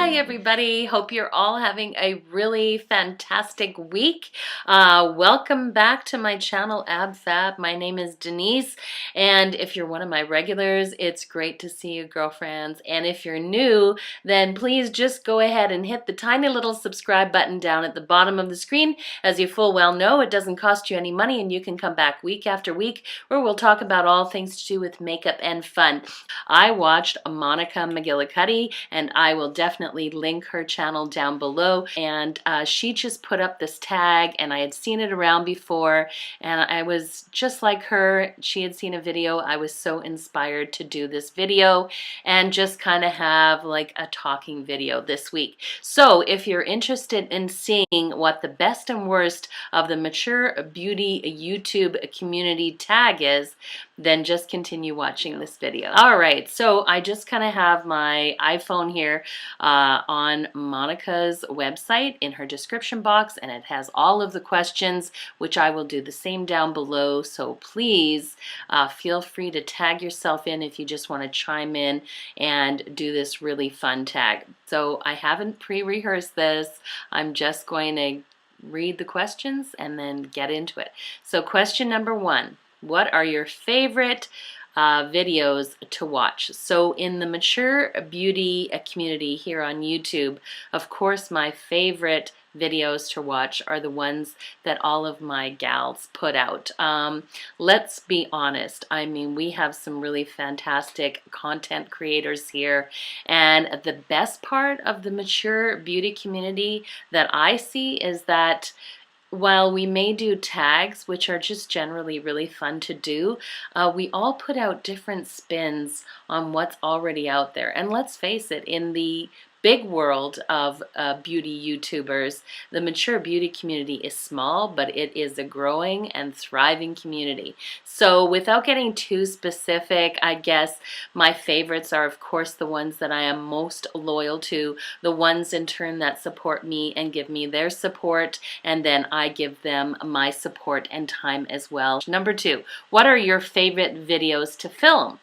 Hi everybody, hope you're all having a really fantastic week. Welcome back to my channel AbFab. My name is Denise, and if you're one of my regulars, it's great to see you, girlfriends. And if you're new, then please just go ahead and hit the tiny little subscribe button down at the bottom of the screen. As you full well know, it doesn't cost you any money, and you can come back week after week where we'll talk about all things to do with makeup and fun. I watched Monika McGillicuddy, and I will definitely link her channel down below. And she just put up this tag, and I had seen it around before, and I was just like her. She had seen a video. I was so inspired to do this video and just kind of have like a talking video this week. So if you're interested in seeing what the best and worst of the mature beauty YouTube community tag is, then just continue watching this video. All right, so I just kind of have my iPhone here on Monika's website in her description box, and it has all of the questions, which I will do the same down below. So please feel free to tag yourself in if you just want to chime in and do this really fun tag. So I haven't pre-rehearsed this. I'm just going to read the questions and then get into it. So question number one. What are your favorite videos to watch? So in the mature beauty community here on YouTube, of course my favorite videos to watch are the ones that all of my gals put out. Let's be honest, I mean, we have some really fantastic content creators here, and the best part of the mature beauty community that I see is that while we may do tags, which are just generally really fun to do, we all put out different spins on what's already out there. And let's face it, in the big world of beauty YouTubers, the mature beauty community is small, but it is a growing and thriving community. So without getting too specific, I guess my favorites are, of course, the ones that I am most loyal to, the ones in turn that support me and give me their support, and then I give them my support and time as well. Number two, what are your favorite videos to film?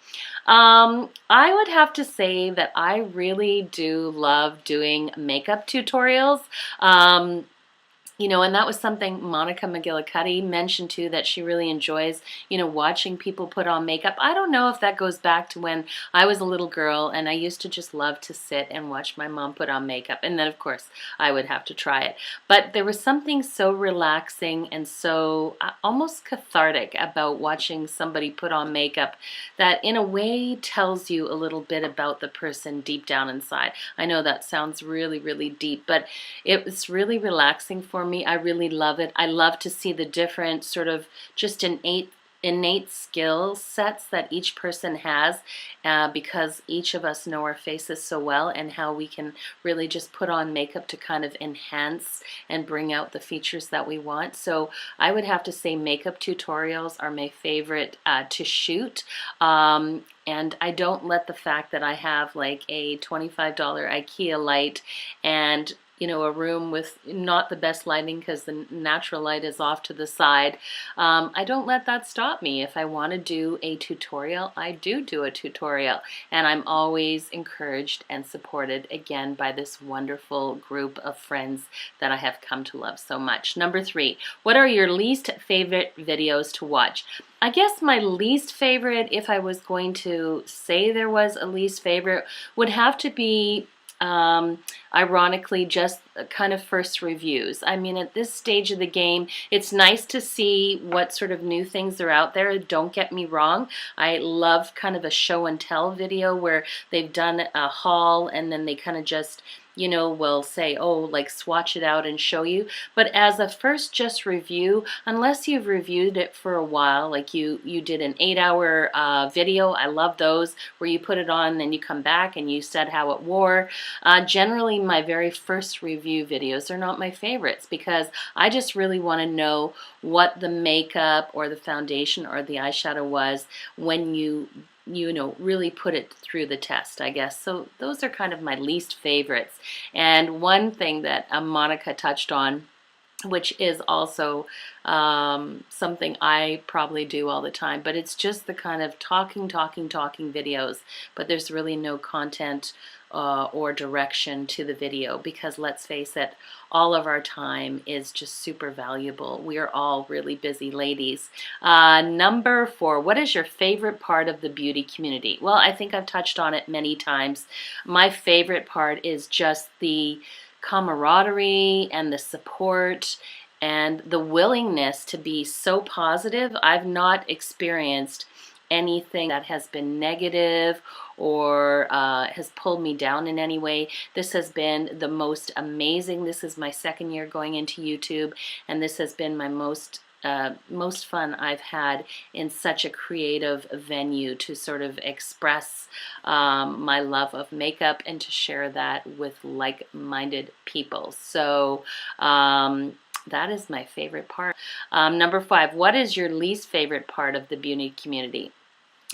I would have to say that I really do love doing makeup tutorials. You know, and that was something Monika McGillicuddy mentioned too, that she really enjoys, you know, watching people put on makeup. I don't know if that goes back to when I was a little girl and I used to just love to sit and watch my mom put on makeup. And then, of course, I would have to try it. But there was something so relaxing and so almost cathartic about watching somebody put on makeup that in a way tells you a little bit about the person deep down inside. I know that sounds really, really deep, but it was really relaxing for me. I really love it. I love to see the different sort of just innate skill sets that each person has, because each of us know our faces so well and how we can really just put on makeup to kind of enhance and bring out the features that we want. So I would have to say makeup tutorials are my favorite to shoot. And I don't let the fact that I have like a $25 IKEA light and you know, a room with not the best lighting because the natural light is off to the side. I don't let that stop me. If I want to do a tutorial, I do a tutorial. And I'm always encouraged and supported again by this wonderful group of friends that I have come to love so much. Number three, what are your least favorite videos to watch? I guess my least favorite, if I was going to say there was a least favorite, would have to be ironically, just kind of first reviews. I mean, at this stage of the game, it's nice to see what sort of new things are out there. Don't get me wrong. I love kind of a show and tell video where they've done a haul and then they kind of just, you know, will say, oh, like swatch it out and show you. But as a first just review, unless you've reviewed it for a while, like you did an 8-hour video, I love those, where you put it on, then you come back and you said how it wore. Generally, my very first review videos are not my favorites because I just really want to know what the makeup or the foundation or the eyeshadow was when you know, really put it through the test, I guess. So those are kind of my least favorites. And one thing that Monika touched on which is also something I probably do all the time. But it's just the kind of talking videos, but there's really no content or direction to the video, because let's face it, all of our time is just super valuable. We are all really busy ladies. Number 4, what is your favorite part of the beauty community? Well, I think I've touched on it many times. My favorite part is just the camaraderie and the support and the willingness to be so positive. I've not experienced anything that has been negative or has pulled me down in any way. This has been the most amazing. This is my 2nd year going into YouTube, and this has been my most fun I've had in such a creative venue to sort of express my love of makeup and to share that with like-minded people. So that is my favorite part. Number 5, what is your least favorite part of the beauty community?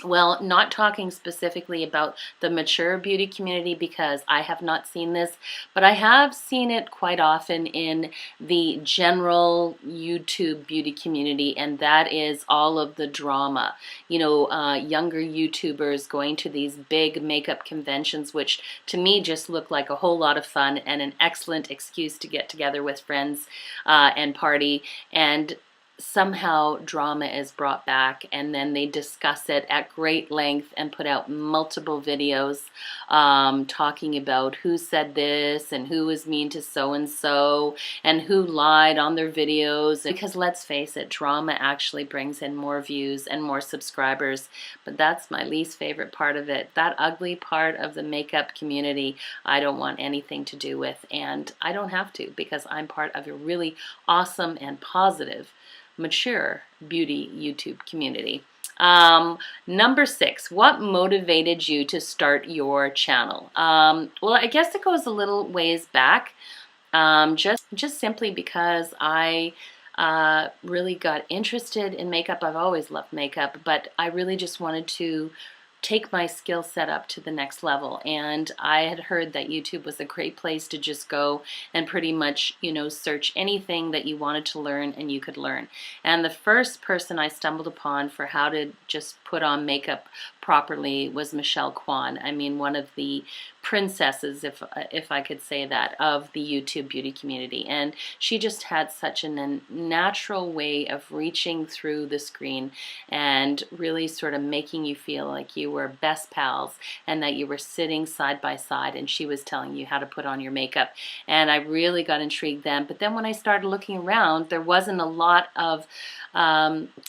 Well, not talking specifically about the mature beauty community, because I have not seen this, but I have seen it quite often in the general YouTube beauty community, and that is all of the drama. You know, younger YouTubers going to these big makeup conventions, which to me just look like a whole lot of fun and an excellent excuse to get together with friends and party, and somehow drama is brought back, and then they discuss it at great length and put out multiple videos talking about who said this and who was mean to so-and-so and who lied on their videos. Because let's face it, drama actually brings in more views and more subscribers, but that's my least favorite part of it. That ugly part of the makeup community, I don't want anything to do with, and I don't have to, because I'm part of a really awesome and positive mature beauty YouTube community. Number 6, what motivated you to start your channel? Well, I guess it goes a little ways back, just simply because I really got interested in makeup. I've always loved makeup, but I really just wanted to take my skill set up to the next level, and I had heard that YouTube was a great place to just go and pretty much, you know, search anything that you wanted to learn and you could learn. And the first person I stumbled upon for how to just put on makeup properly was Michelle Kwan. I mean, one of the princesses, if I could say that, of the YouTube beauty community. And she just had such a natural way of reaching through the screen and really sort of making you feel like you were best pals and that you were sitting side by side and she was telling you how to put on your makeup. And I really got intrigued then. But then when I started looking around, there wasn't a lot of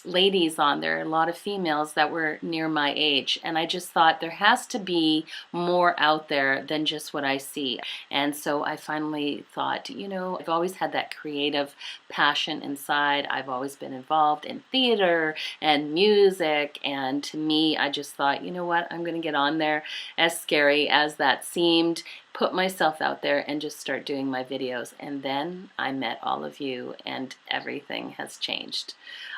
ladies on there, a lot of females that were near my age, and I just thought there has to be more out there than just what I see. And so I finally thought, you know, I've always had that creative passion inside. I've always been involved in theater and music, and to me, I just thought, you know what, I'm going to get on there, as scary as that seemed, put myself out there and just start doing my videos. And then I met all of you and everything has changed.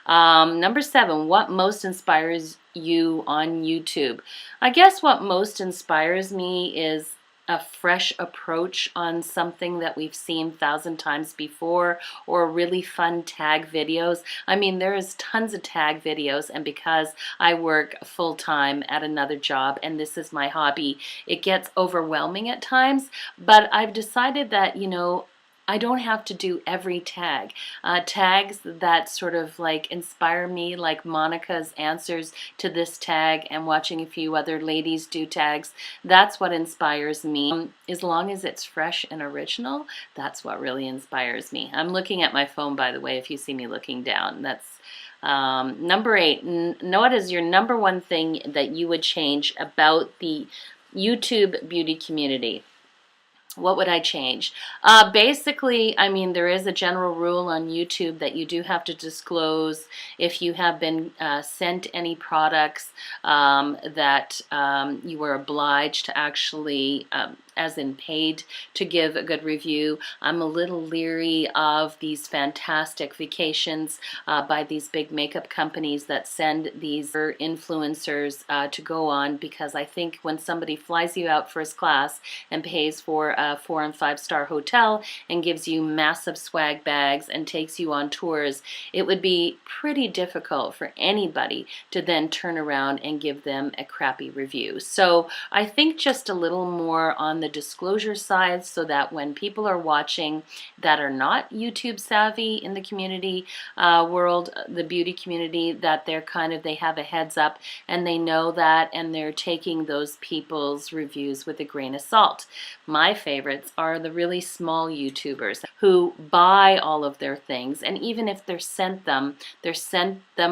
Number 7, what most inspires you on YouTube? I guess what most inspires me is a fresh approach on something that we've seen 1,000 times before, or really fun tag videos. I mean, there's tons of tag videos, and because I work full-time at another job and this is my hobby, it gets overwhelming at times, but I've decided that, you know, I don't have to do every tag. Tags that sort of like inspire me, like Monika's answers to this tag and watching a few other ladies do tags, that's what inspires me. As long as it's fresh and original, that's what really inspires me. I'm looking at my phone, by the way, if you see me looking down. That's number 8. What is your number 1 thing that you would change about the YouTube beauty community? What would I change? Basically, I mean, there is a general rule on YouTube that you do have to disclose if you have been sent any products that you were obliged to actually, as in paid, to give a good review. I'm a little leery of these fantastic vacations by these big makeup companies that send these influencers to go on, because I think when somebody flies you out first class and pays for a 4- and 5-star hotel and gives you massive swag bags and takes you on tours, it would be pretty difficult for anybody to then turn around and give them a crappy review. So I think just a little more on the disclosure side, so that when people are watching that are not YouTube savvy in the community world, the beauty community, that they have a heads up and they know that, and they're taking those people's reviews with a grain of salt. My favorites are the really small YouTubers who buy all of their things, and even if they're sent them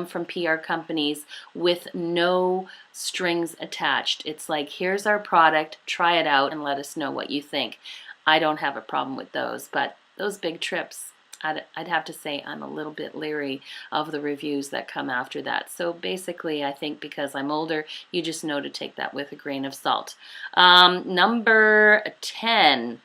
from PR companies with no strings attached. It's like, here's our product, try it out and let us know what you think. I don't have a problem with those, but those big trips, I'd have to say I'm a little bit leery of the reviews that come after that. So basically, I think because I'm older, you just know to take that with a grain of salt. Number 9.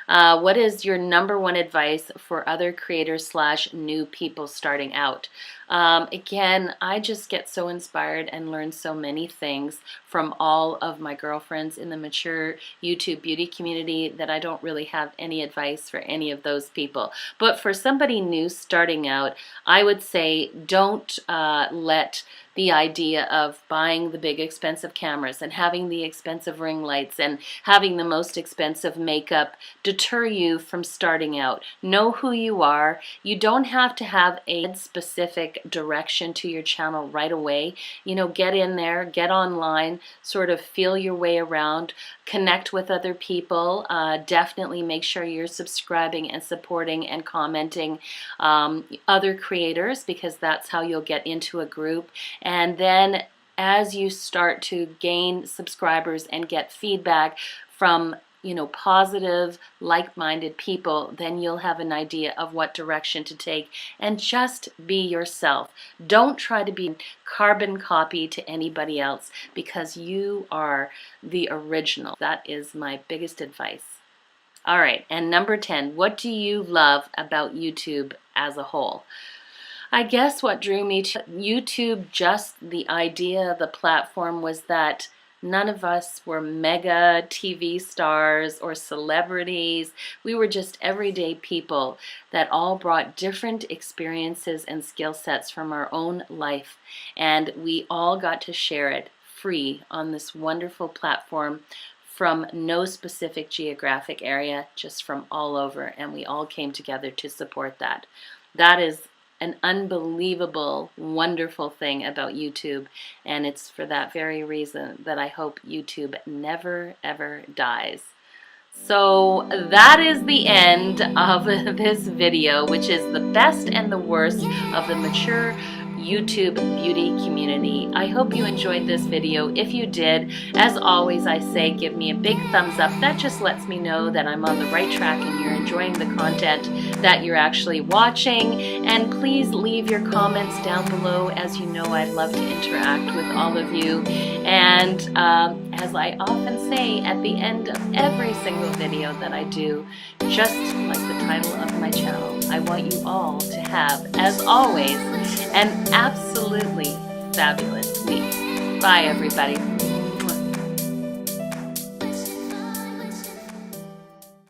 What is your number one advice for other creators / new people starting out? Again, I just get so inspired and learn so many things from all of my girlfriends in the mature YouTube beauty community that I don't really have any advice for any of those people. But for somebody new starting out, I would say don't let the idea of buying the big expensive cameras and having the expensive ring lights and having the most expensive makeup deter you from starting out. Know who you are. You don't have to have a specific direction to your channel right away. You know, get in there, get online, sort of feel your way around, connect with other people. Definitely make sure you're subscribing and supporting and commenting other creators, because that's how you'll get into a group. And then as you start to gain subscribers and get feedback from positive, like-minded people, then you'll have an idea of what direction to take, and just be yourself. Don't try to be carbon copy to anybody else, because you are the original. That is my biggest advice. All right, and number 10, what do you love about YouTube as a whole? I guess what drew me to YouTube, just the idea, the platform, was that none of us were mega TV stars or celebrities. We were just everyday people that all brought different experiences and skill sets from our own life. And we all got to share it free on this wonderful platform from no specific geographic area, just from all over. And we all came together to support that. That is an unbelievable, wonderful thing about YouTube, and it's for that very reason that I hope YouTube never, ever dies. So that is the end of this video, which is the best and the worst of the mature YouTube beauty community. I hope you enjoyed this video. If you did, as always, I say give me a big thumbs up. That just lets me know that I'm on the right track and you're enjoying the content that you're actually watching. And please leave your comments down below. As you know, I'd love to interact with all of you. And as I often say at the end of every single video that I do, just like the title of my channel, I want you all to have, as always, an absolutely fabulous week. Bye, everybody.